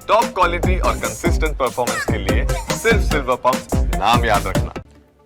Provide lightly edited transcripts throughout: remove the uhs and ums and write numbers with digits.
Top quality और consistent performance के लिए सिर्फ सिल्वर पंप नाम याद रखना।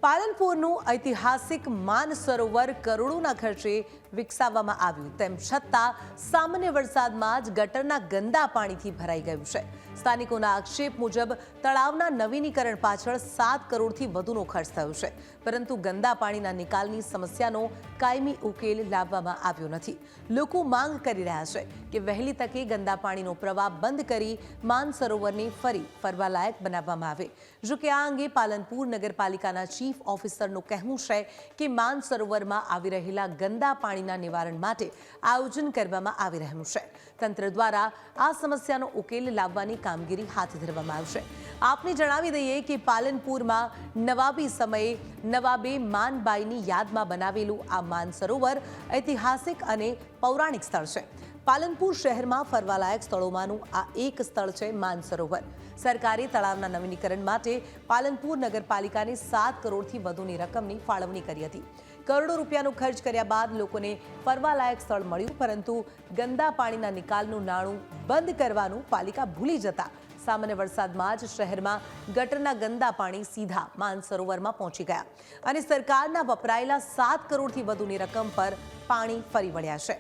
પાલનપુરનું ઐતિહાસિક માન સરોવર કરોડોના ખર્ચે વિકસાવવામાં આવ્યું, તેમ છતાં સામાન્ય વરસાદમાં જ ગટરના ગંદા પાણીથી ભરાઈ ગયું છે. સ્થાનિકોના આક્ષેપ મુજબ તળાવના નવીનીકરણ પાછળ 7 કરોડથી વધુનો ખર્ચ થયો છે, પરંતુ ગંદા પાણીના નિકાલની સમસ્યાનો કાયમી ઉકેલ લાવવામાં આવ્યો નથી. લોકો માંગ કરી રહ્યા છે કે વહેલી તકે ગંદા પાણીનો પ્રવાહ બંધ કરી માન સરોવરને ફરી ફરવાલાયક બનાવવામાં આવે. જો કે આ અંગે પાલનપુર નગરપાલિકાના ચીફ ઓફિસરનું કહેવું છે કે માન સરોવરમાં આવી રહેલા ગંદા પાણીના નિવારણ માટે આયોજન કરવામાં આવી રહ્યું છે. તંત્ર દ્વારા આ સમસ્યાનો ઉકેલ લાવવાની કામગીરી હાથ ધરવામાં આવશે. આપને જણાવી દઈએ કે પાલનપુરમાં નવાબી સમયે નવાબે માનબાઈની યાદમાં બનાવેલું આ માન સરોવર ઐતિહાસિક અને પૌરાણિક સ્થળ છે. પાલનપુર શહેરમાં ફરવાલાયક સ્થળોમાંનું આ એક સ્થળ છે માન સરોવર. સરકારે તળાવના નવીનીકરણ માટે પાલનપુર નગરપાલિકાને 7 કરોડથી વધુની રકમની ફાળવણી કરી હતી. કરોડો રૂપિયાનો ખર્ચ કર્યા બાદ લોકોને ફરવાલાયક સ્થળ મળ્યું, પરંતુ ગંદા પાણીના નિકાલનું નાણું બંધ કરવાનું પાલિકા ભૂલી જતા સામાન્ય વરસાદમાં જ શહેરમાં ગટરના ગંદા પાણી સીધા માન સરોવરમાં પહોંચી ગયા અને સરકારના વપરાયેલા 7 કરોડથી વધુની રકમ પર પાણી ફરી વળ્યા છે.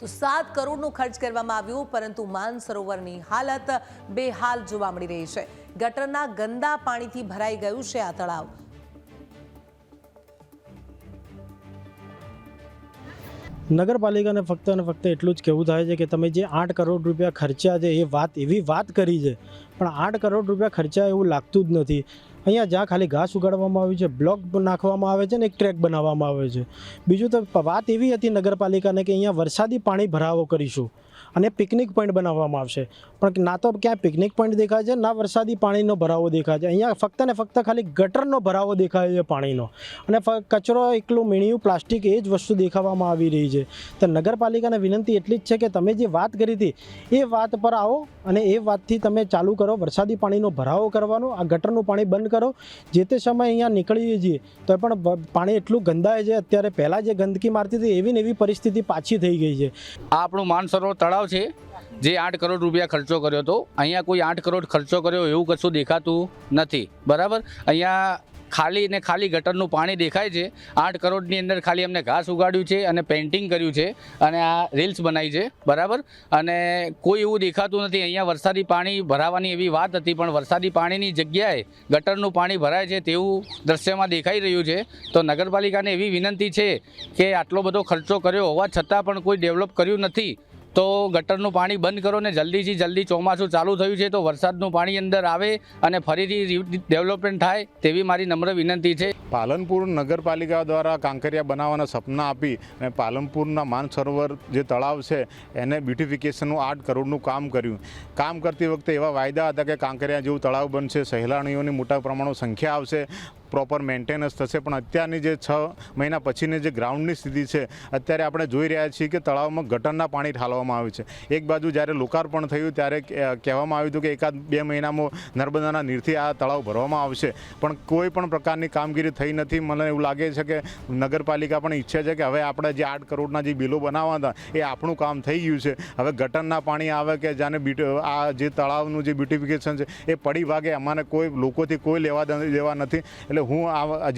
તો 7 કરોડનો ખર્ચ કરવામાં આવ્યો, પરંતુ માન સરોવરની હાલત બેહાલ જોવા મળી રહી છે. ગટરના ગંદા પાણીથી ભરાઈ ગયું છે આ તળાવ. નગરપાલિકાને ફક્ત અને ફક્ત એટલું જ કહેવું થાય છે કે તમે જે 8 કરોડ રૂપિયા ખર્ચ્યા છે એવી વાત કરી છે, પણ 8 કરોડ રૂપિયા ખર્ચ્યા એવું લાગતું જ નથી. અહીંયા જ્યાં ખાલી ઘાસ ઉગાડવામાં આવ્યું છે, બ્લોક નાખવામાં આવે છે ને એક ટ્રેક બનાવવામાં આવે છે. બીજું તો વાત એવી હતી નગરપાલિકાને કે અહીંયા વરસાદી પાણી ભરાવો કરીશું અને પિકનિક પોઈન્ટ બનાવવામાં આવશે, પણ ના તો ક્યાંય પિકનિક પોઈન્ટ દેખાય છે, ના વરસાદી પાણીનો ભરાવો દેખાય છે. અહીંયા ફક્ત ને ફક્ત ખાલી ગટરનો ભરાવો દેખાય છે પાણીનો, અને કચરો એકલું મીણિયું પ્લાસ્ટિક એ જ વસ્તુ દેખાવામાં આવી રહી છે. તો નગરપાલિકાને વિનંતી એટલી જ છે કે તમે જે વાત કરી હતી એ વાત પર આવો અને એ વાતથી તમે ચાલુ કરો. વરસાદી પાણીનો ભરાવો કરવાનો, આ ગટરનું પાણી બંધ કરો. જે તે સમય અહીંયા નીકળીએ છીએ તો પણ પાણી એટલું ગંદાય છે. અત્યારે પહેલાં જે ગંદકી મારતી હતી એવી ને એવી પરિસ્થિતિ પાછી થઈ ગઈ છે. આ આપણું માન સરોવર તળાવ છે જે 8 કરોડ રૂપિયા ખર્ચો કર્યો હતો. અહીંયા કોઈ 8 કરોડ ખર્ચો કર્યો એવું કશું દેખાતું નથી. બરાબર, અહીંયા ખાલી ને ખાલી ગટરનું પાણી દેખાય છે. 8 કરોડની અંદર ખાલી અમને ઘાસ ઉગાડ્યું છે અને પેઇન્ટિંગ કર્યું છે અને આ રીલ્સ બનાવી છે. બરાબર, અને કોઈ એવું દેખાતું નથી. અહીંયા વરસાદી પાણી ભરાવાની એવી વાત હતી, પણ વરસાદી પાણીની જગ્યાએ ગટરનું પાણી ભરાય છે તેવું દ્રશ્યમાં દેખાઈ રહ્યું છે. તો નગરપાલિકાને એવી વિનંતી છે કે આટલો બધો ખર્ચો કર્યો હોવા છતાં પણ કોઈ ડેવલપ કર્યું નથી, તો ગટરનું પાણી બંધ કરો ને જલ્દીથી જલ્દી ચોમાસું ચાલુ થયું છે તો વરસાદનું પાણી અંદર આવે અને ફરીથી ડેવલપમેન્ટ થાય તેવી મારી નમ્ર વિનંતી છે. પાલનપુર નગરપાલિકા દ્વારા કાંકરિયા બનાવવાના સપના આપી અને પાલનપુરના માન સરોવર જે તળાવ છે એને બ્યુટિફિકેશનનું 8 કરોડનું કામ કર્યું. કામ કરતી વખતે એવા વાયદા હતા કે કાંકરિયા જેવું તળાવ બનશે, સહેલાણીઓની મોટા પ્રમાણમાં સંખ્યા આવશે, પ્રોપર મેન્ટેનન્સ થશે. પણ અત્યારની જે 6 મહિના પછીની જે ગ્રાઉન્ડની સ્થિતિ છે, અત્યારે આપણે જોઈ રહ્યા છીએ કે તળાવમાં ગટરના પાણી ઠાલવામાં આવ્યું છે. એક બાજુ જ્યારે લોકાર્પણ થયું ત્યારે કહેવામાં આવ્યું હતું કે 1-2 મહિનામાં નર્મદાના નીરથી આ તળાવ ભરવામાં આવશે, પણ કોઈ પણ પ્રકારની કામગીરી થઈ નથી. મને એવું લાગે છે કે નગરપાલિકા પણ ઈચ્છે છે કે હવે આપણે જે 8 કરોડના જે બિલો બનાવવા હતા એ આપણું કામ થઈ ગયું છે. હવે ગટરના પાણી આવે કે જાને આ જે તળાવનું જે બ્યુટિફિકેશન છે એ પડી ભાગે અમારે કોઈ લોકોથી કોઈ લેવા દેવા નથી. એટલે હું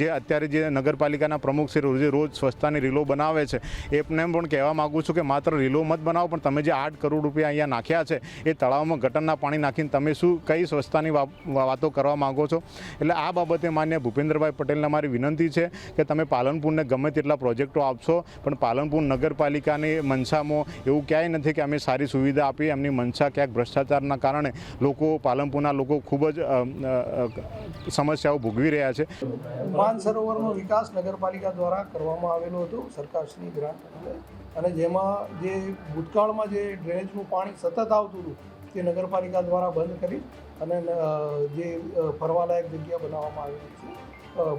જે અત્યારે જે નગરપાલિકાના પ્રમુખ છે રોજ સ્વચ્છતાની રીલો બનાવે છે એમને પણ કહેવા માગું છું કે માત્ર રીલો મત બનાવો, પણ તમે જે 8 કરોડ રૂપિયા અહીંયા નાખ્યા છે એ તળાવમાં ગટરના પાણી નાખીને તમે કઈ સ્વચ્છતાની વાતો કરવા માગો છો. એટલે આ બાબતે માન્ય ભૂપેન્દ્રભાઈ પટેલને મારી વિનંતી છે કે તમે પાલનપુરને ગમે તેટલા પ્રોજેક્ટો આપશો, પણ પાલનપુર નગરપાલિકાની મનસામાં એવું ક્યાંય નથી કે અમે સારી સુવિધા આપી. એમની મનસા ક્યાંક ભ્રષ્ટાચારના કારણે પાલનપુરના લોકો ખૂબ જ સમસ્યાઓ ભોગવી રહ્યા છે. માન સરોવરનો વિકાસ નગરપાલિકા દ્વારા કરવામાં આવેલો હતો સરકારશ્રીની ગ્રાન્ટ, અને જેમાં જે ભૂતકાળમાં જે ડ્રેનેજનું પાણી સતત આવતું હતું તે નગરપાલિકા દ્વારા બંધ કરી અને જે ફરવાલાયક જગ્યા બનાવવામાં આવેલી છે.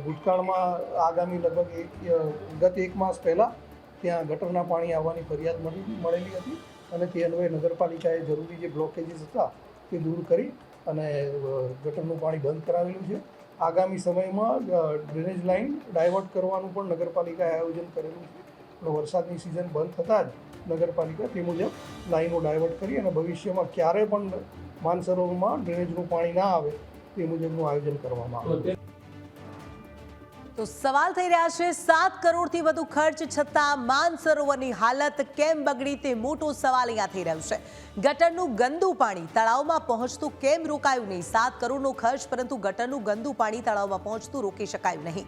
ભૂતકાળમાં આગામી લગભગ ગત 1 માસ પહેલાં ત્યાં ગટરના પાણી આવવાની ફરિયાદ મળેલી હતી, અને તે અન્વયે નગરપાલિકાએ જરૂરી જે બ્લોકેજીસ હતા તે દૂર કરી અને ગટરનું પાણી બંધ કરાવેલું છે. આગામી સમયમાં ડ્રેનેજ લાઇન ડાયવર્ટ કરવાનું પણ નગરપાલિકાએ આયોજન કરેલું છે. વરસાદની સિઝન બંધ થતાં જ નગરપાલિકા તે મુજબ લાઈનો ડાયવર્ટ કરી અને ભવિષ્યમાં ક્યારે પણ માનસરોવરમાં ડ્રેનેજનું પાણી ના આવે તે મુજબનું આયોજન કરવામાં આવે. તો સવાલ થઈ રહ્યા છે, 7 કરોડથી વધુ ખર્ચ છતાં માનસરોવરની હાલત કેમ બગડી તે મોટો સવાલ અહીંયા થઈ રહ્યો છે. ગટરનું ગંદુ પાણી તળાવમાં પહોંચતું કેમ રોકાયું નહીં? 7 કરોડનો ખર્ચ, પરંતુ ગટરનું ગંદુ પાણી તળાવમાં પહોંચતું રોકી શકાયું નહીં.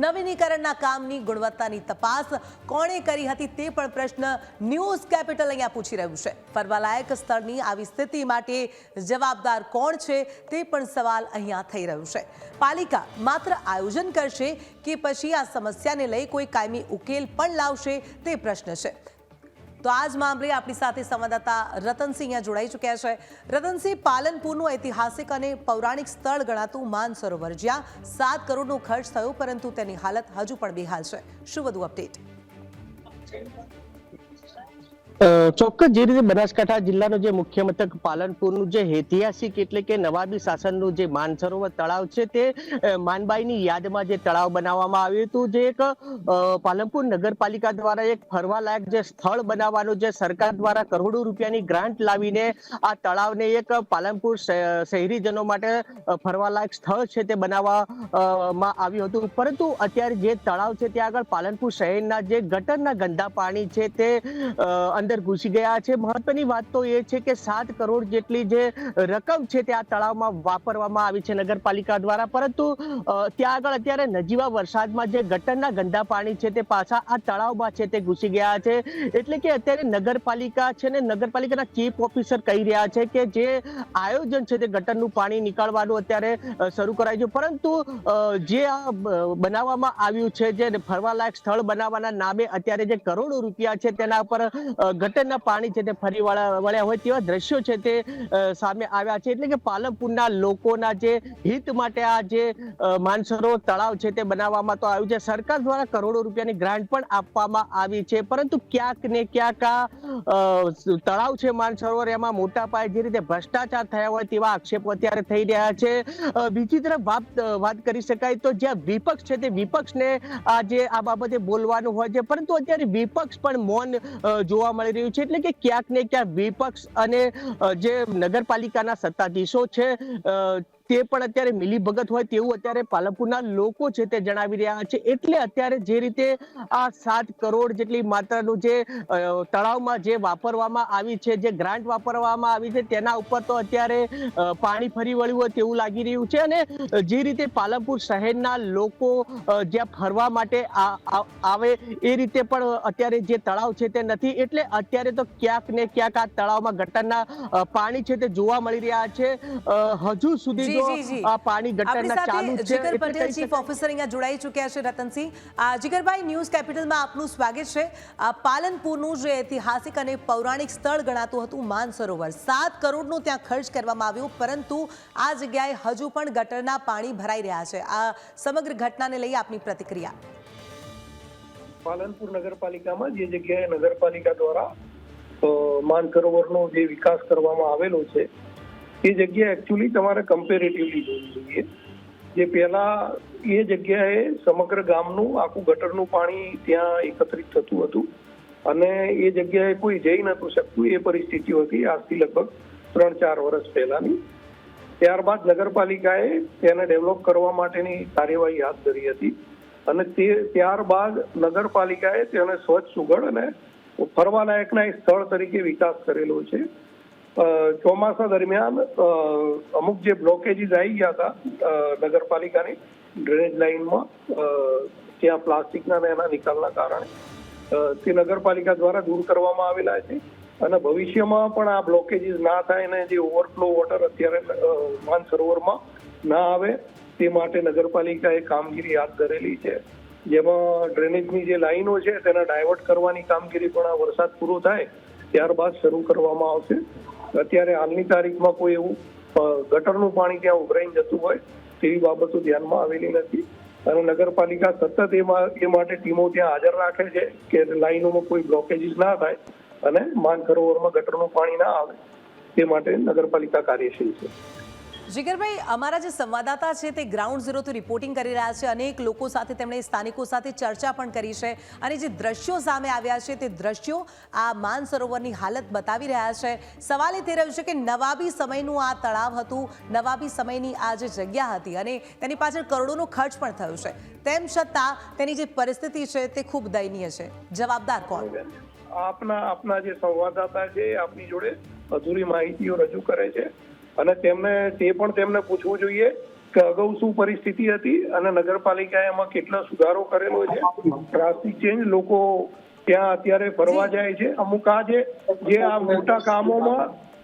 નવીનીકરણના કામની ગુણવત્તાની તપાસ કોણે કરી હતી તે પણ પ્રશ્ન ન્યૂઝ કેપિટલ અહીંયા પૂછી રહ્યું છે. ફરવાલાયક સ્થળની આવી સ્થિતિ માટે જવાબદાર કોણ છે તે પણ સવાલ અહીંયા થઈ રહ્યો છે. પાલિકા માત્ર આયોજન કરશે કે પછી આ સમસ્યાને લઈ કોઈ કાયમી ઉકેલ પણ લાવશે તે પ્રશ્ન છે. તો આજ મામલે આપણી સાથે સંવાદદાતા રતનસિંહ અહીંયા જોડાઈ ચૂક્યા છે. રતનસિંહ, પાલનપુરનું ઐતિહાસિક અને પૌરાણિક સ્થળ ગણાતું માનસરોવર, જ્યાં 7 કરોડનો ખર્ચ થયો પરંતુ તેની હાલત હજુ પણ બેહાલ છે, શું વધુ અપડેટ? ચોક્કસ જે રીતે બનાસકાંઠા જિલ્લાનો જે મુખ્ય મથક પાલનપુરનું જે ઐતિહાસિક એટલે કે નવાબી શાસનનું જે માનસરોવર તળાવ છે તે માનબાઈની યાદમાં જે તળાવ બનાવવામાં આવ્યું હતું, જે એક પાલનપુર નગરપાલિકા દ્વારા એક ફરવાલાયક જે સ્થળ બનાવવાનું જે સરકાર દ્વારા કરોડો રૂપિયાની ગ્રાન્ટ લાવીને આ તળાવને એક પાલનપુર શહેરીજનો માટે ફરવાલાયક સ્થળ છે તે બનાવવામાં આવ્યું હતું. પરંતુ અત્યારે જે તળાવ છે ત્યાં આગળ પાલનપુર શહેરના જે ગટરના ગંદા પાણી છે તે અંદર ઘૂસી ગયા છે. મહત્વની વાત તો એ છે કે 7 કરોડ જેટલી જે રકમ છે તે આ તળાવમાં વાપરવામાં આવી છે નગરપાલિકા દ્વારા, પરંતુ ત્યાં આગળ અત્યારે નજીવા વરસાદમાં જે ગટરના ગંદા પાણી છે તે પાછા આ તળાવમાં છે તે ઘૂસી ગયા છે. એટલે કે અત્યારે નગરપાલિકા છે ને નગરપાલિકાના ચીફ ઓફિસર કહી રહ્યા છે કે જે આયોજન છે તે ગટરનું પાણી નીકાળવાનું અત્યારે શરૂ કરાયું છે, પરંતુ જે આ બનાવવામાં આવ્યું છે જે ફરવાલાયક સ્થળ બનાવવાના નામે અત્યારે જે કરોડો રૂપિયા છે તેના પર ગટરના પાણી છે તે ફરી વળ્યા હોય તેવા દ્રશ્યો છે તે સામે આવ્યા છે. એટલે કે પાલનપુરના લોકોના જે હિત માટે આ જે માનસરોવર તળાવ છે તે બનાવવામાં તો આવ્યું છે. સરકાર દ્વારા કરોડો રૂપિયાની ગ્રાન્ટ પણ આપવામાં આવી છે, પરંતુ ક્યાંક ને ક્યાંક આ તળાવ છે માનસરોવર એમાં મોટા પાયે જે રીતે ભ્રષ્ટાચાર થયા હોય તેવા આક્ષેપો અત્યારે થઈ રહ્યા છે. બીજી તરફ વાત કરી શકાય તો જ્યાં વિપક્ષ છે તે વિપક્ષને આ બાબતે બોલવાનું હોય છે, પરંતુ અત્યારે વિપક્ષ પણ મૌન જોવા મળી રહ્યું છે. એટલે કે ક્યાંક ને ક્યાંક વિપક્ષ અને જે નગરપાલિકાના સત્તાધીશો છે તે પણ અત્યારે મિલીભગત હોય તેવું અત્યારે પાલનપુરના લોકો છે તે જણાવી રહ્યા છે. એટલે અત્યારે જે રીતે આ 7 કરોડ જેટલી માત્રાનું જે તળાવમાં જે વાપરવામાં આવી છે, જે ગ્રાન્ટ વાપરવામાં આવી છે, તેના ઉપર તો અત્યારે પાણી ફરી વળ્યું હોય તેવું લાગી રહ્યું છે. અને જે રીતે પાલનપુર શહેરના લોકો જ્યાં ફરવા માટે આવે એ રીતે પણ અત્યારે જે તળાવ છે તે નથી. એટલે અત્યારે તો ક્યાંક ને ક્યાંક આ તળાવમાં ગટરના પાણી છે તે જોવા મળી રહ્યા છે. હજુ સુધી આ પાણી ગટરના ચાલુ છે. જીગર પટેલ ચીફ ઓફિસર અહીંયા જોડાઈ ચૂક્યા છે. રતનસિંહ, જીગરભાઈ, ન્યૂઝ કેપિટલમાં આપનું સ્વાગત છે. પાલનપુરનું જે ઐતિહાસિક અને પૌરાણિક સ્થળ ગણાતું હતું માનસરોવર, 7 કરોડનો ત્યાં ખર્ચ કરવામાં આવ્યો, પરંતુ આ જગ્યાએ હજુ પણ ગટરના પાણી ભરાઈ રહ્યા છે. આ સમગ્ર ઘટનાને લઈ આપની પ્રતિક્રિયા? પાલનપુર નગરપાલિકામાં જે જગ્યાએ નગરપાલિકા દ્વારા માનસરોવરનો જે વિકાસ કરવામાં આવેલો છે એ જગ્યા એકચ્યુઅલી તમારે કમ્પેરેટિવલી જોવી જોઈએ. જે પહેલા એ જગ્યાએ સમગ્ર ગામનું આખું ગટરનું પાણી ત્યાં એકત્રિત થતું હતું અને એ જગ્યાએ કોઈ જઈ નતું શકતું એ પરિસ્થિતિ હતી આજથી લગભગ 3-4 વર્ષ પહેલાની. ત્યારબાદ નગરપાલિકાએ તેને ડેવલપ કરવા માટેની કાર્યવાહી હાથ ધરી હતી અને ત્યારબાદ નગરપાલિકાએ તેને સ્વચ્છ સુઘડ અને ફરવાલાયકના એક સ્થળ તરીકે વિકાસ કરેલો છે. ચોમાસા દરમિયાન અમુક જે બ્લોકેજીસ આવી ગયા હતા નગરપાલિકાની ડ્રેનેજ લાઇનમાં, ત્યાં પ્લાસ્ટિકના ને એના નિકાલના કારણે તે નગરપાલિકા દ્વારા દૂર કરવામાં આવેલા છે અને ભવિષ્યમાં પણ આ બ્લોકેજીસ ના થાય અને જે ઓવરફ્લો વોટર અત્યારે માનસરોવરમાં ના આવે તે માટે નગરપાલિકાએ કામગીરી હાથ ધરેલી છે. જેમાં ડ્રેનેજની જે લાઈનો છે તેને ડાયવર્ટ કરવાની કામગીરી પણ આ વરસાદ પૂરો થાય ત્યારબાદ શરૂ કરવામાં આવશે. અત્યારે હાલની તારીખમાં કોઈ એવું ગટરનું પાણી ત્યાં ઉભરાઈને જતું હોય તેવી બાબતો ધ્યાનમાં આવેલી નથી અને નગરપાલિકા સતત એ માટે ટીમો ત્યાં હાજર રાખે છે કે લાઈનોમાં કોઈ બ્લોકેજીસ ના થાય અને માનસરોવરમાં ગટરનું પાણી ના આવે તે માટે નગરપાલિકા કાર્યશીલ છે. જીગરભાઈ, અમારા જે સંવાદદાતા છે તે ગ્રાઉન્ડ ઝીરોથી રિપોર્ટિંગ કરી રહ્યા છે. અનેક લોકો સાથે તેમણે સ્થાનિકો સાથે ચર્ચા પણ કરી છે અને જે દ્રશ્યો સામે આવ્યા છે તે દ્રશ્યો આ માનસરોવરની હાલત બતાવી રહ્યા છે. સવાલ એ થઈ રહ્યો છે કે નવાબી સમયનું આ તળાવ હતું, નવાબી સમયની આ જે જગ્યા હતી અને તેની પાછળ કરોડોનો ખર્ચ પણ થયો છે. તેમ છતાં તેની જે પરિસ્થિતિ છે તે ખૂબ દયનીય છે. જવાબદાર કોણ? આપના જે સંવાદદાતા છે આપની જોડે અધૂરી માહિતીઓ રજૂ કરે છે અને તેમને પૂછવું જોઈએ કે અગાઉ શું પરિસ્થિતિ હતી અને નગરપાલિકાએ એમાં કેટલો સુધારો કરેલો છે. ડ્રાસ્ટિક ચેન્જ, લોકો ત્યાં અત્યારે ફરવા જાય છે. અમુક આ જે આ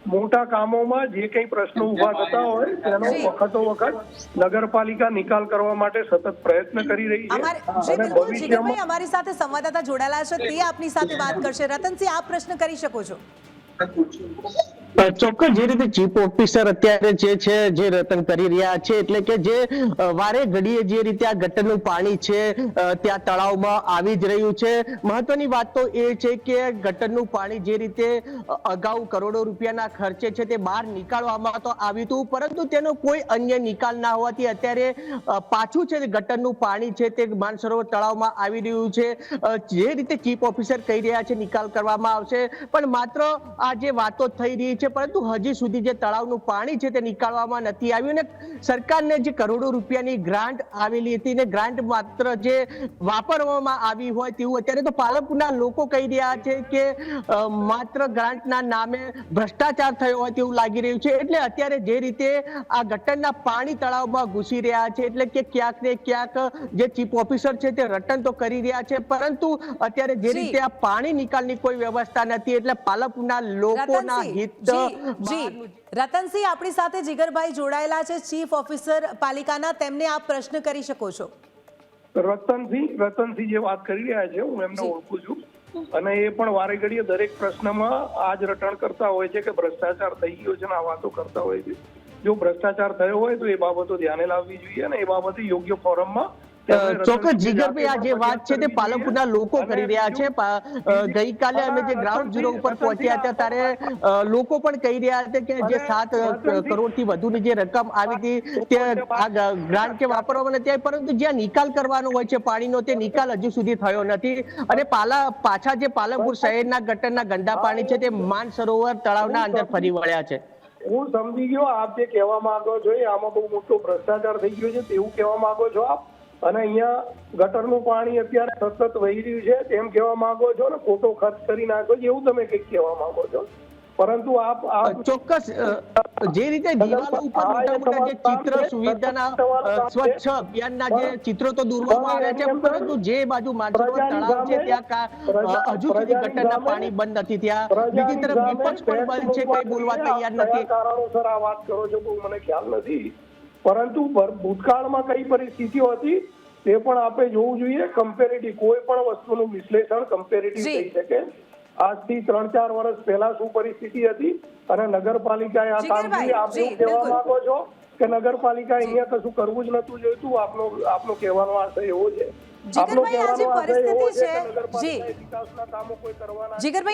મોટા કામોમાં જે કંઈ પ્રશ્નો ઉભા થતા હોય તેનો વખતો વખત નગરપાલિકા નિકાલ કરવા માટે સતત પ્રયત્ન કરી રહી છે. બિલકુલ જીગરભાઈ, અમારી સાથે સંવાદદાતા જોડાયેલા છે, તે આપની સાથે વાત કરશે. રતનસિંહ, આપ પ્રશ્ન કરી શકો છો. ચોક્કસ જે રીતે ચીફ ઓફિસર અત્યારે જે છે જે રતન કરી રહ્યા છે, એટલે કે જે વારે ઘડીએ જે રીતે આ ગટરનું પાણી છે ત્યાં તળાવમાં આવી જ રહ્યું છે. મહત્વની વાત તો એ છે કે ગટરનું પાણી જે રીતે અગાઉ કરોડો રૂપિયાના ખર્ચે છે તે બહાર નીકાળવામાં તો આવ્યું હતું, પરંતુ તેનો કોઈ અન્ય નિકાલ ના હોવાથી અત્યારે પાછું છે ગટરનું પાણી છે તે માનસરોવર તળાવમાં આવી રહ્યું છે. જે રીતે ચીફ ઓફિસર કહી રહ્યા છે નિકાલ કરવામાં આવશે, પણ માત્ર આ જે વાતો થઈ રહી છે પરંતુ હજી સુધી જે તળાવનું પાણી છે તે નીકાળવામાં નથી આવ્યું અને સરકારને જે કરોડો રૂપિયાની ગ્રાન્ટ આવેલી હતી ને ગ્રાન્ટ માત્ર જે વાપરવામાં આવી હોય તેવું અત્યારે તો પાલનપુરના લોકો કહી રહ્યા છે કે માત્ર ગ્રાન્ટના નામે ભ્રષ્ટાચાર થયો હોય તેવું લાગી રહ્યું છે. એટલે અત્યારે જે રીતે આ ગટરના પાણી તળાવમાં ઘૂસી રહ્યા છે, એટલે કે ક્યાંક ને ક્યાંક જે ચીફ ઓફિસર છે તે રટન તો કરી રહ્યા છે, પરંતુ અત્યારે જે રીતે આ પાણી નિકાલની કોઈ વ્યવસ્થા નથી. એટલે પાલનપુરના લોકોના હિત રતનસિંહ, આપણી સાથે જીગરભાઈ જોડાયેલા છે, ચીફ ઓફિસર પાલિકાના. તેમને આપ પ્રશ્ન કરી શકો છો. રતનસિંહ જે વાત કરી રહ્યા છે હું એમને ઓળખું છું અને એ પણ વારે ઘડીએ દરેક પ્રશ્નમાં આ જ રટણ કરતા હોય છે કે ભ્રષ્ટાચાર થઈ ગયો છે અને આ વાતો કરતા હોય છે. જો ભ્રષ્ટાચાર થયો હોય તો એ બાબતો ધ્યાને લાવવી જોઈએ અને એ બાબતે યોગ્ય ફોરમમાં. ચોક્કસ જીગરભાઈ, આ જે વાત છે તે પાલનપુરના લોકો કરી રહ્યા છે. ગઈકાલે અમે જે ગ્રાઉન્ડ ઝીરો ઉપર પહોંચ્યા હતા ત્યારે લોકો પણ કહી રહ્યા હતા કે જે 7 કરોડથી વધુની જે રકમ આવી હતી તે આ ગ્રાન્ટ કે વાપરવામાં નથી આવી, પરંતુ જ્યાં નિકાલ કરવાનો હોય છે પાણીનો તે નિકાલ હજુ સુધી થયો નથી અને પાછા જે પાલનપુર શહેરના ગટરના ગંદા પાણી છે તે માનસરોવર તળાવના અંદર ફરી વળ્યા છે. હું સમજી ગયો આપ જે કહેવા માંગો છો આમાં બહુ મોટો ભ્રષ્ટાચાર થઈ ગયો છે તેવું કહેવા માંગો છો આપ, અને અહીંયા ગટરનું પાણી અત્યારે સતત વહી રહ્યું છે તેમ કહેવા માંગો છો ને ખોટો ખર્ચ કરી નાખો છો એવું તમે કંઈક કહેવા માંગો છો. પરંતુ આપ ચોક્કસ જે રીતે દિવાલો ઉપર મોટા મોટા જે ચિત્ર સુવિધાના સ્વચ્છ અભિયાનના જે ચિત્રો તો દોરવામાં આવ્યા છે, પરંતુ જે બાજુ માનસરોવર તળાવ છે ત્યાં હજુ સુધી ગટરના પાણી બંધ નથી. ત્યાં બીજી તરફ વિપક્ષ પણ બંધ છે, કઈ બોલવા તૈયાર નથી. કારણોસર આ વાત કરો છો બહુ મને ખ્યાલ નથી, પરંતુ ભૂતકાળમાં કઈ પરિસ્થિતિઓ હતી તે પણ આપણે જોવું જોઈએ. કમ્પેરેટિવ કોઈ પણ વસ્તુનું વિશ્લેષણ કમ્પેરેટિવ થઈ શકે. આજથી 3-4 વર્ષ પહેલા શું પરિસ્થિતિ હતી અને નગરપાલિકાએ આ કામ કર્યું. આપ એવું કહેવા માંગો છો કે નગરપાલિકાએ અહીંયા કશું કરવું જ નતું જોઈતું? આપનો કહેવાનો આશય એવો છે? જીગરભાઈ,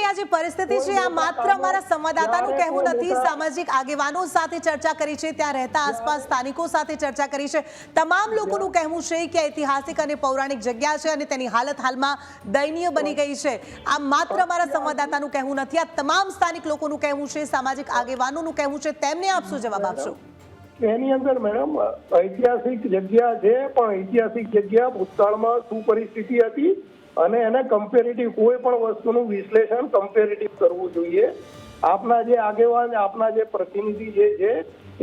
આ જે પરિસ્થિતિ છે આ માત્ર અમારા સંવાદદાતાનું કહેવું નથી. સામાજિક આગેવાનો સાથે ચર્ચા કરી છે, ત્યાં રહેતા આસપાસ સ્થાનિકો સાથે ચર્ચા કરી છે. તમામ લોકોનું કહેવું છે કે ઐતિહાસિક અને પૌરાણિક જગ્યા છે અને તેની હાલત હાલમાં દયનીય બની ગઈ છે. આ માત્ર અમારા સંવાદદાતાનું કહેવું નથી, આ તમામ સ્થાનિક લોકોનું કહેવું છે, સામાજિક આગેવાનોનું કહેવું છે. તેમને આપ શું જવાબ આપશો? એની અંદર મેડમ ઐતિહાસિક જગ્યા છે, પણ ઐતિહાસિક જગ્યા ભૂતકાળમાં શું પરિસ્થિતિ હતી અને એને કમ્પેરેટિવ કોઈ પણ વસ્તુનું વિશ્લેષણ કમ્પેરેટિવ કરવું જોઈએ. આપના જે આગેવાન, આપના જે પ્રતિનિધિ જે છે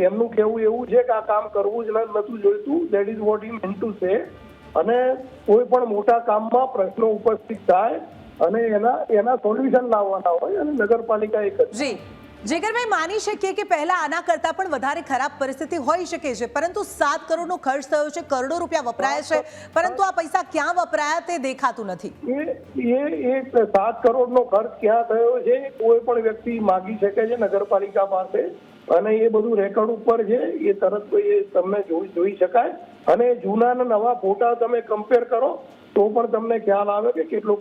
એમનું કહેવું એવું છે કે આ કામ કરવું જ નતું જોઈતું. That is what he Myint to say. અને કોઈ પણ મોટા કામમાં પ્રશ્નો ઉપસ્થિત થાય અને એના સોલ્યુશન લાવવાના હોય અને નગરપાલિકા એ કરી. જીગરભાઈ, માની શકીએ કે પહેલા આના કરતા પણ વધારે ખરાબ પરિસ્થિતિ હોઈ શકે છે, પરંતુ 7 કરોડનો ખર્ચ થયો છે, કરોડો રૂપિયા વપરાયા છે, પરંતુ આ પૈસા ક્યાં વપરાયા તે દેખાતું નથી. એ 7 કરોડનો ખર્ચ ક્યાં થયો છે કોઈ પણ વ્યક્તિ માગી શકે છે નગરપાલિકા પાસે, અને એ બધું રેકોર્ડ ઉપર છે. એ તરત તમને જોઈ શકાય અને જૂના અને નવા ફોટા તમે કમ્પેર કરો તો પણ તમને ખ્યાલ આવે કે કેટલું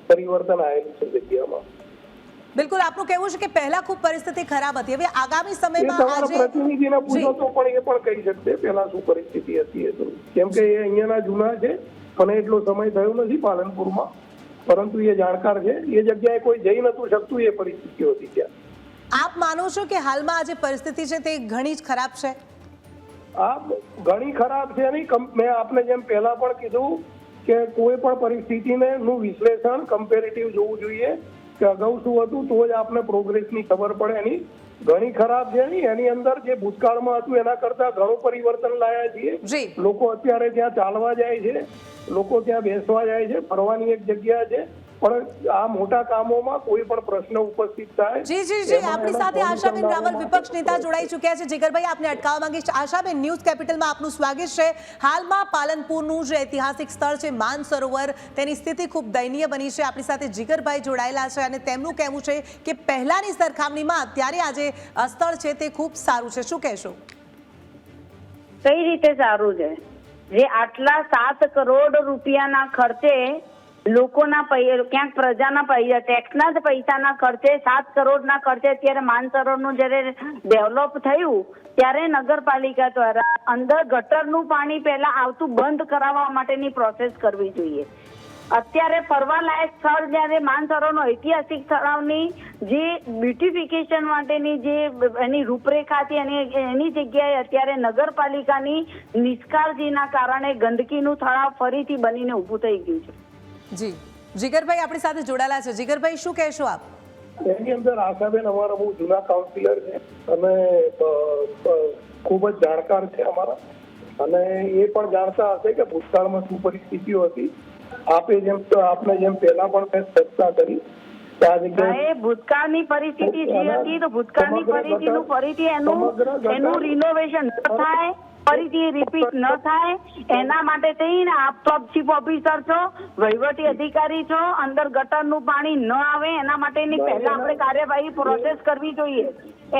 પરિવર્તન આવેલું છે જગ્યામાં. બિલકુલ આપનું કહેવું છે કે પહેલા ખૂબ પરિસ્થિતિ ખરાબ હતી, હવે આગામી એ સમયમાં તમારા આજે પ્રતિનિધિને પૂછો જી. તો પણ એ પણ કહી શકશે પહેલા શું પરિસ્થિતિ હતી એ તો, કેમ કે એ અહીંયાના જૂના છે, મને એટલો સમય થયો નથી પાલનપુરમાં, પરંતુ એ જાણકાર છે. એ જગ્યાએ કોઈ જઈ નતું શકતું, એ પરિસ્થિતિઓ હતી ત્યાં. આપ માનો છો કે હાલમાં આ જે પરિસ્થિતિ છે તે ઘણી જ ખરાબ છે? આ ઘણી ખરાબ છે નહીં. મેં આપને જેમ પહેલા પણ કીધું કે કોઈ પણ પરિસ્થિતિને નું વિશ્લેષણ કમ્પેરેટિવ જોવું જોઈએ કે અગાઉ શું હતું, તો જ આપને પ્રોગ્રેસની ખબર પડે. એની ઘણી ખરાબ છે નહીં, એની અંદર જે ભૂતકાળમાં હતું એના કરતા ઘણું પરિવર્તન લાયા છીએ. જી. લોકો અત્યારે ત્યાં ચાલવા જાય છે, લોકો ત્યાં બેસવા જાય છે, ફરવાની એક જગ્યા છે, પણ આ મોટા કામોમાં કોઈ પણ પ્રશ્ન ઉપસ્થિત થાય. જી જી જી આપણી સાથે આશાબેન રાવલ વિપક્ષ નેતા જોડાઈ ચૂક્યા છે. જીગરભાઈ આપને અટકાવવા માંગીશ. આશાબેન, ન્યૂઝ કેપિટલમાં આપનું સ્વાગત છે. હાલમાં પાલનપુરનું જે ઐતિહાસિક સ્થળ છે માન સરોવર, તેની સ્થિતિ ખૂબ દયનીય બની છે. આપણી સાથે જીગરભાઈ જોડાયેલા છે અને તેમનું કહેવું છે કે પહેલાની સરખામણીમાં અત્યારે આજે સ્થળ છે તે ખૂબ સારું છે. શું કહેશો? કઈ રીતે સારું છે? જે આટલા 7 કરોડ રૂપિયાના ખર્ચે લોકોના ક્યાંક પ્રજાના પૈસા, ટેક્સના જ પૈસાના ખર્ચે 7 કરોડના ખર્ચે અત્યારે માનસરોવરનું જ્યારે ડેવલપ થયું ત્યારે નગરપાલિકા દ્વારા અંદર ગટરનું પાણી પહેલા આવતું બંધ કરાવવા માટેની પ્રોસેસ કરવી જોઈએ. અત્યારે ફરવાલાયક સ્થળ જ્યારે માનસરોવરનો ઐતિહાસિક તળાવની જે બ્યુટિફિકેશન માટેની જે એની રૂપરેખા હતી અને એની જગ્યાએ અત્યારે નગરપાલિકાની નિષ્કાળજીના કારણે ગંદકીનું તળાવ ફરીથી બનીને ઊભું થઈ ગયું છે. જી, જીગરભાઈ આપણી સાથે જોડાયેલા છે. જીગરભાઈ, શું કહેશો આપ? એની અંદર આશાબેન અમારા બહુ જૂના કાઉન્સિલર છે અને ખૂબ જ જાણકાર છે અમારા, અને એ પણ જાણતા હશે કે ભૂતકાળમાં શું પરિસ્થિતિઓ હતી. આપને જેમ પહેલા પણ મેં ચર્ચા કરી ભૂતકાળની પરિસ્થિતિ જે હતી તો ભૂતકાળની પરિસ્થિતિનું ફરીથી એનું રિનોવેશન ન થાય, ફરીથી રિપીટ ન થાય, એના માટે થઈને આપ તો ચીફ ઓફિસર છો, વહીવટી અધિકારી છો, અંદર ગટરનું પાણી ન આવે એના માટેની પહેલા આપણે કાર્યવાહી પ્રોસેસ કરવી જોઈએ.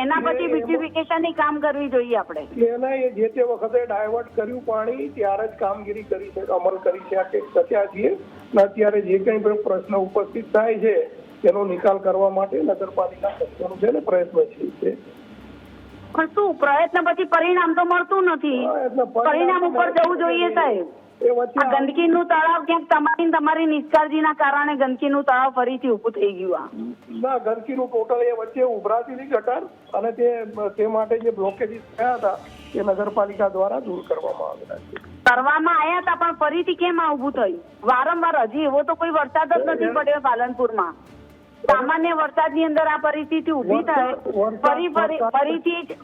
એના પછી બ્યુટિફિકેશનની કામ કરવી જોઈએ. આપણે એના જે તે વખતે ડાયવર્ટ કર્યું પાણી ત્યારે જ કામગીરી કરી છે, અમલ કરી શક્યા છીએ. અત્યારે જે કંઈ પણ પ્રશ્ન ઉપસ્થિત થાય છે તેનો નિકાલ કરવા માટે નગરપાલિકા તંત્રનું છે ને પ્રયત્નશીલ છે. પણ શું પ્રયત્ન પછી પરિણામ તો મળતું નથી. પરિણામ ઉપર જવું જોઈએ સાહેબ. આ ગંદકીનું તળાવ ક્યાંક તમારી નિષ્કાળજીના કારણે ગંદકીનું તળાવ ફરીથી ઊભું થઈ ગયું. ના, ગંદકીનું ટોટલ એ વચ્ચે ઉભરાતી હતી ગટર, અને તે માટે જે બ્લોકેજીસ થયા હતા એ નગરપાલિકા દ્વારા દૂર કરવામાં આવેલા છે. કરવામાં આવ્યા હતા પણ ફરીથી કેમ આ ઊભું થયું? વારંવાર હજી એવો તો કોઈ વરસાદ જ નથી પડ્યો પાલનપુરમાં. સામાન્ય વરસાદની અંદર આ પરિસ્થિતિ ઊભી થાય,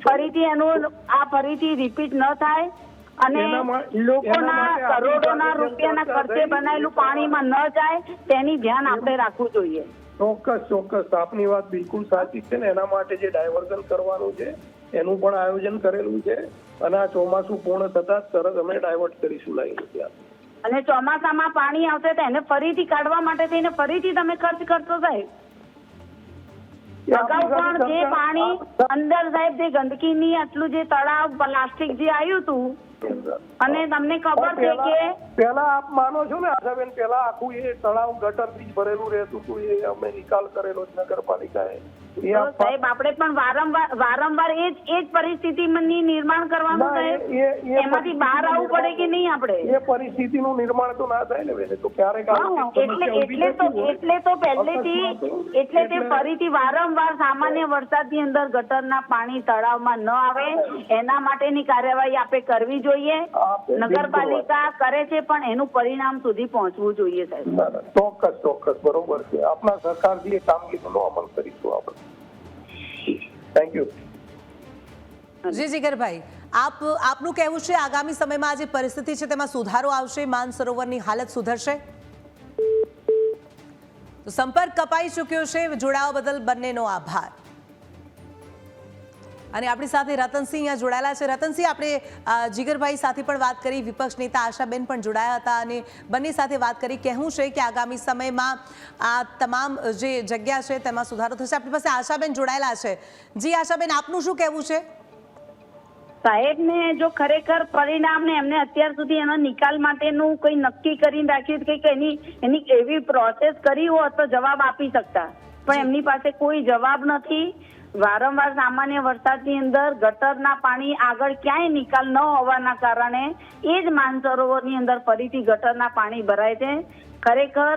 ફરીથી એનું આ ફરીથી રિપીટ ન થાય અને લોકોના કરોડોના રૂપિયાના ખર્ચે બનાવેલું પાણીમાં ન જાય તેની ધ્યાન આપણે રાખવું જોઈએ. ચોક્કસ આપની વાત બિલકુલ સાચી છે ને એના માટે જે ડાયવર્ઝન કરવાનું છે એનું પણ આયોજન કરેલું છે, અને આ ચોમાસું પૂર્ણ થતા તરત અમે ડાયવર્ટ કરીશું લાઈન ત્યાં. અને ચોમાસામાં પાણી આવશે તો એને ફરીથી કાઢવા માટે થઈને ફરીથી તમે ખર્ચ કરશો સાહેબ. અગાઉ પણ જે પાણી અંદર સાહેબ જે ગંદકીની આટલું જે તળાવ પ્લાસ્ટિક જે આવ્યું હતું અને તમને ખબર છે કે પેલા આપ માનો છો ને આશાબેન, પેલા આખું એ તળાવ ગટરથી જ ભરેલું રહેતું હતું, એ અમે નિકાલ કરેલો નગરપાલિકાએ. સાહેબ આપણે પણ વારંવાર એ જ પરિસ્થિતિની નિર્માણ કરવાનું સાહેબ. એમાંથી બહાર આવવું પડે કે નહીં આપણે? એ પરિસ્થિતિનું નિર્માણ તો ના થાય ને બેન, તો ક્યારેક એટલે તો પહેલેથી એટલે તે ફરીથી વારંવાર સામાન્ય વરસાદની અંદર ગટરના પાણી તળાવમાં ન આવે એના માટેની કાર્યવાહી આપણે કરવી જોઈએ. નગરપાલિકા કરે છે પણ એનું પરિણામ સુધી પહોંચવું જોઈએ સાહેબ. ચોક્કસ બરોબર છે. આપના સરકારથી એ કામગીરીનો અમલ કરીશું આપણે. Thank you. જી જીગરભાઈ, આપનું કહેવું છે આગામી સમયમાં આ જે પરિસ્થિતિ છે તેમાં સુધારો આવશે, માન સરોવરની હાલત સુધરશે? તો સંપર્ક કપાઈ ચૂક્યો છે. જોડાવા બદલ બંનેનો આભાર. અને આપણી સાથે રતનસિંહ અહીંયા જોડાયેલા છે. રતનસિંહ, આપણે જીગરભાઈ સાથે પણ વાત કરી, વિપક્ષ નેતા આશાબેન પણ જોડાયા હતા અને બંને સાથે વાત કરી. કહેવું છે કે આગામી સમયમાં આ તમામ જે જગ્યા છે તેમાં સુધારો થશે. આપણી પાસે આશાબેન જોડાયેલા છે. જી આશાબેન, આપનું શું કહેવું છે? સાહેબને જો ખરેખર પરિણામ ને એમને અત્યાર સુધી એના નિકાલ માટેનું કોઈ નક્કી કરીને રાખ્યું કે એની એવી પ્રોસેસ કરી હોત તો જવાબ આપી શકતા. પણ એમની પાસે કોઈ જવાબ નથી. વારંવાર સામાન્ય વરસાદની અંદર ગટરના પાણી આગળ ક્યાંય નિકાલ ન હોવાના કારણે એ જ માનસરોવરની અંદર ફરીથી ગટરના પાણી ભરાય છે. ખરેખર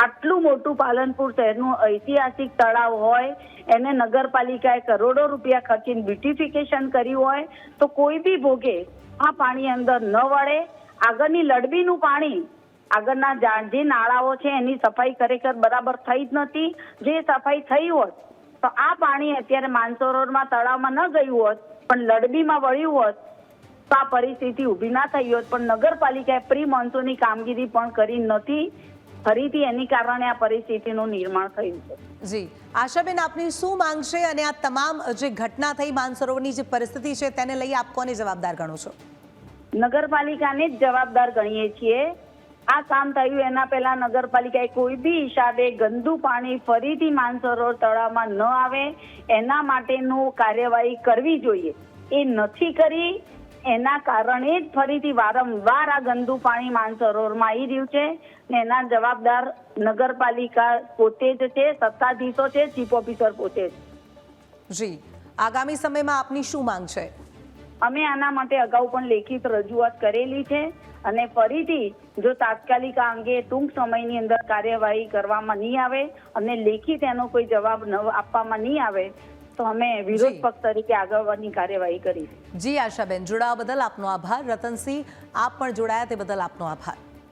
આટલું મોટું પાલનપુર શહેરનું ઐતિહાસિક તળાવ હોય એને નગરપાલિકાએ કરોડો રૂપિયા ખર્ચીને બ્યુટિફિકેશન કર્યું હોય તો કોઈ બી ભોગે આ પાણી અંદર ન વળે. આગળની લડબીનું પાણી, આગળના જે નાળાઓ છે એની સફાઈ ખરેખર બરાબર થઈ જ નથી. જે સફાઈ થઈ હોત તો આ પાણી અત્યારે માનસરોવરમાં તળાવમાં ન ગયું હોત પણ લડબીમાં વળ્યું હોત તો આ પરિસ્થિતિ ઊભી ના થઈ હોત. પણ નગરપાલિકાએ પ્રી મોન્સૂનની કામગીરી પણ કરી નથી. ફરીથી એની કારણે આ પરિસ્થિતિનું નિર્માણ થયું છે. જી આશાબેન, આપની શું માંગ છે અને આ તમામ જે ઘટના થઈ માનસરોવરની જે પરિસ્થિતિ છે તેને લઈ આપ કોને જવાબદાર ગણો છો? નગરપાલિકાને જ જવાબદાર ગણીએ છીએ. આ કામ થયું એના પહેલા નગરપાલિકાએ કોઈ બી હિસાબે ગંદુ પાણી ફરીથી માનસરોવર તળાવમાં ન આવે એના માટેનું કાર્યવાહી કરવી જોઈએ. એ નથી કરી. એના કારણે જ ફરીથી વારંવાર આ ગંદુ પાણી માનસરોવરમાં આવી રહ્યું છે ને એના જવાબદાર નગરપાલિકા પોતે જ છે, સત્તાધીશો છે, ચીફ ઓફિસર પોતે જ. જી આગામી સમયમાં આપની શું માંગ છે? અમે આના માટે અગાઉ પણ લેખિત રજૂઆત કરેલી છે અને ફરીથી જો તાત્કાલિક આ અંગે ટૂંક સમયની અંદર કાર્યવાહી કરવામાં નહીં આવે અને લેખિત એનો કોઈ જવાબ આપવામાં નહીં આવે તો અમે વિરોધ પક્ષ તરીકે આગળની કાર્યવાહી કરી. જી આશાબેન, જોડાવા બદલ આપનો આભાર. રતનસિંહ, આપ પણ જોડાયા તે બદલ આપનો આભાર.